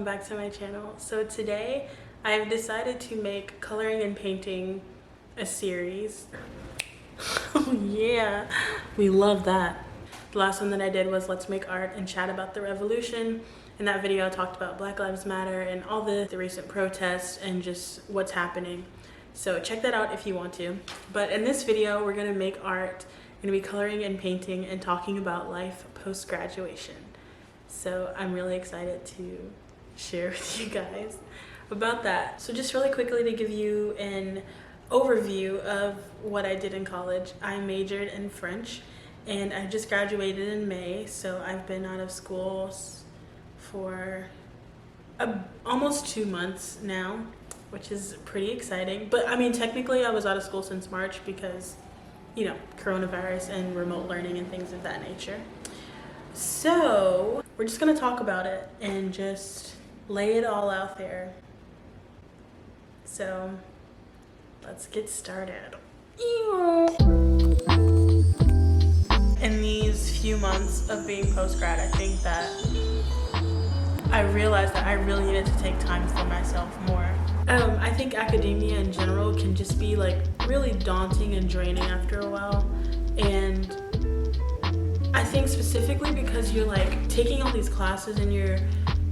back to my channel. So today I have decided to make coloring and painting a series. Oh yeah, we love that. The last one that I did was let's make art and chat about the revolution. In that video I talked about Black Lives Matter and all the recent protests and just what's happening. So check that out if you want to. But in this video we're gonna make art, we're gonna be coloring and painting and talking about life post-graduation. So I'm really excited to share with you guys about that. So just really quickly to give you an overview of what I did in college. I majored in French and I just graduated in May. So I've been out of school for almost 2 months now, which is pretty exciting. But I mean, technically I was out of school since March because, you know, coronavirus and remote learning and things of that nature. So we're just gonna talk about it and just lay it all out there. So let's get started. In these few months of being post-grad, I think that I realized that I really needed to take time for myself more. I think academia in general can just be like really daunting and draining after a while. And I think specifically because you're like taking all these classes and you're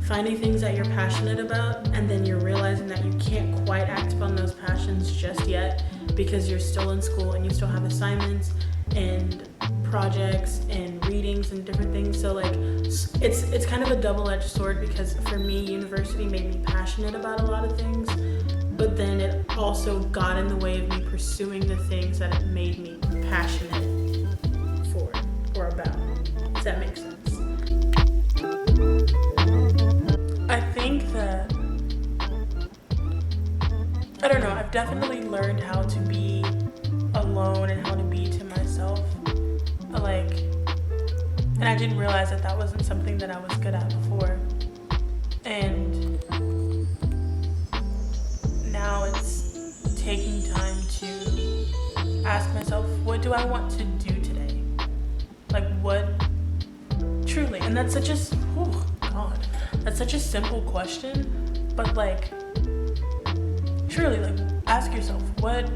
finding things that you're passionate about, and then you're realizing that you can't quite act upon those passions just yet because you're still in school and you still have assignments and projects and readings and different things. So like it's kind of a double-edged sword because for me, university made me passionate about a lot of things, but then it also got in the way of me pursuing the things that it made me passionate for or about. Does that make sense? I think that, I don't know, I've definitely learned how to be alone and how to be to myself. And I didn't realize that that wasn't something that I was good at before. And now it's taking time to ask myself, what do I want to do today? Like what, truly, and that's such a, oh God, that's such a simple question, but like, truly, like, ask yourself, what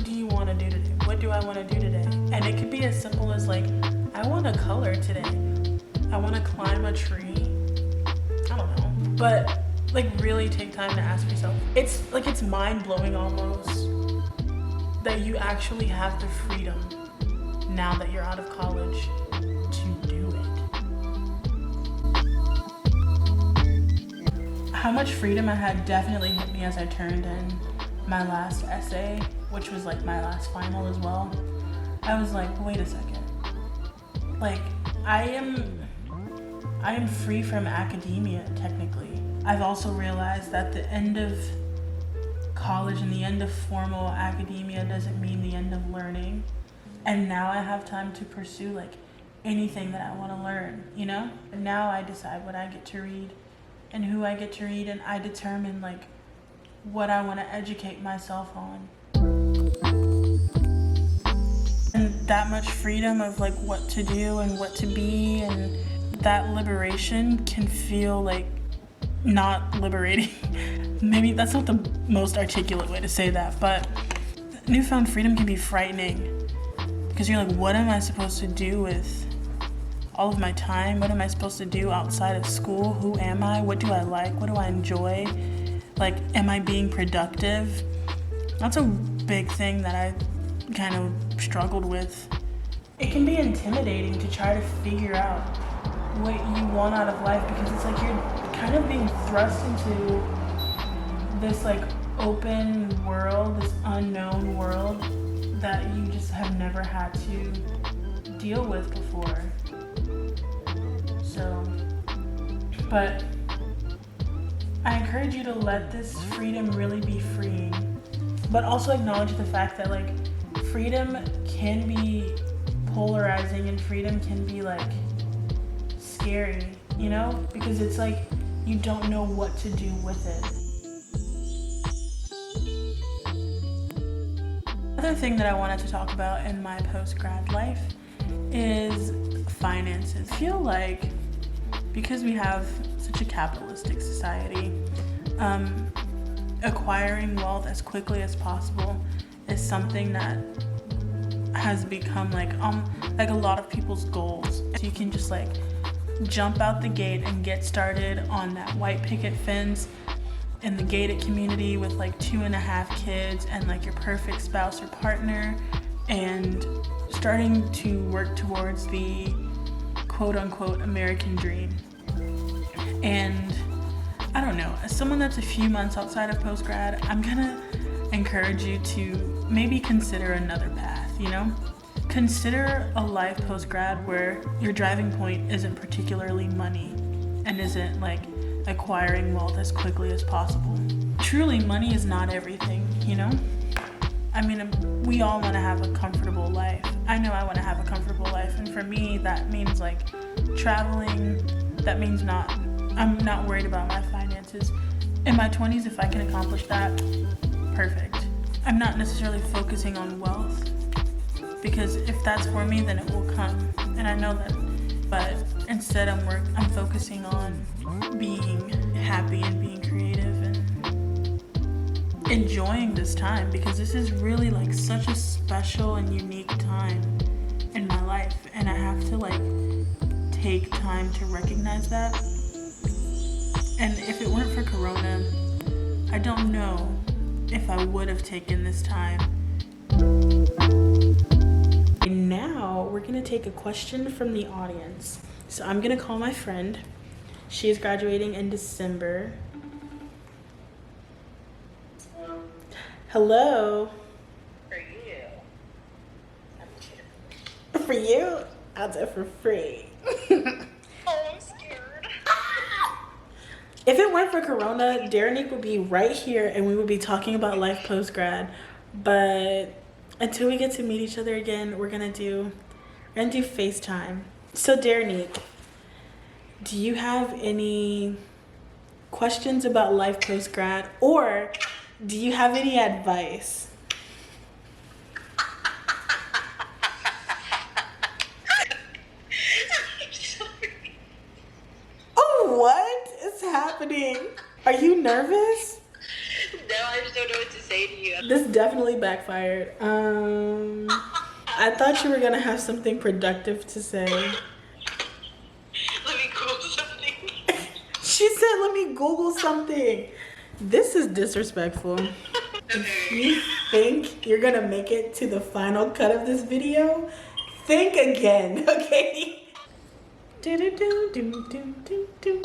do you want to do today? What do I want to do today? And it could be as simple as like, I want to color today. I want to climb a tree. I don't know. But like really take time to ask yourself. It's like, it's mind-blowing almost that you actually have the freedom now that you're out of college to do it. How much freedom I had definitely hit me as I turned in my last essay, which was like my last final as well. I was like, wait a second. Like, I am free from academia, technically. I've also realized that the end of college and the end of formal academia doesn't mean the end of learning. And now I have time to pursue like anything that I want to learn, you know? And now I decide what I get to read and who I get to read, and I determine like what I want to educate myself on. And that much freedom of like what to do and what to be, and that liberation can feel like not liberating. Maybe that's not the most articulate way to say that, but newfound freedom can be frightening because you're like, what am I supposed to do with all of my time? What am I supposed to do outside of school? Who am I? What do I like? What do I enjoy? Like, am I being productive? That's a big thing that I kind of struggled with. It can be intimidating to try to figure out what you want out of life because it's like you're kind of being thrust into this like open world, this unknown world that you just have never had to deal with before. So, but I encourage you to let this freedom really be freeing, but also acknowledge the fact that like freedom can be polarizing and freedom can be like scary, you know, because it's like you don't know what to do with it. Another thing that I wanted to talk about in my post-grad life is finances. I feel like because we have such a capitalistic society. Acquiring wealth as quickly as possible is something that has become like a lot of people's goals. So you can just like jump out the gate and get started on that white picket fence in the gated community with like 2.5 kids and like your perfect spouse or partner, and starting to work towards the quote unquote American dream. And I don't know, as someone that's a few months outside of post-grad, I'm gonna encourage you to maybe consider another path, you know? Consider a life post-grad where your driving point isn't particularly money and isn't like acquiring wealth as quickly as possible. Truly, money is not everything, you know? I mean, we all want to have a comfortable life. I know I want to have a comfortable life, and for me, that means like traveling. That means I'm not worried about my finances. In my 20s, if I can accomplish that, perfect. I'm not necessarily focusing on wealth, because if that's for me, then it will come, and I know that. But instead, I'm focusing on being happy and being creative and enjoying this time, because this is really like such a special and unique time in my life, and I have to like take time to recognize that. And if it weren't for Corona, I don't know if I would have taken this time. And now we're gonna take a question from the audience. So I'm gonna call my friend. She is graduating in December. Hello. For you. For you, I'll do it for free. Oh, I'm scared. If it weren't for Corona, deranique would be right here and we would be talking about life post-grad. But until we get to meet each other again, we're gonna do FaceTime. So deranique, do you have any questions about life post-grad, or do you have any advice? Oh, what is happening? Are you nervous? No, I just don't know what to say to you. This definitely backfired. I thought you were gonna have something productive to say. Let me Google something. She said, let me Google something. This is disrespectful. If you think you're gonna make it to the final cut of this video, think again, okay? Do do do do do do do.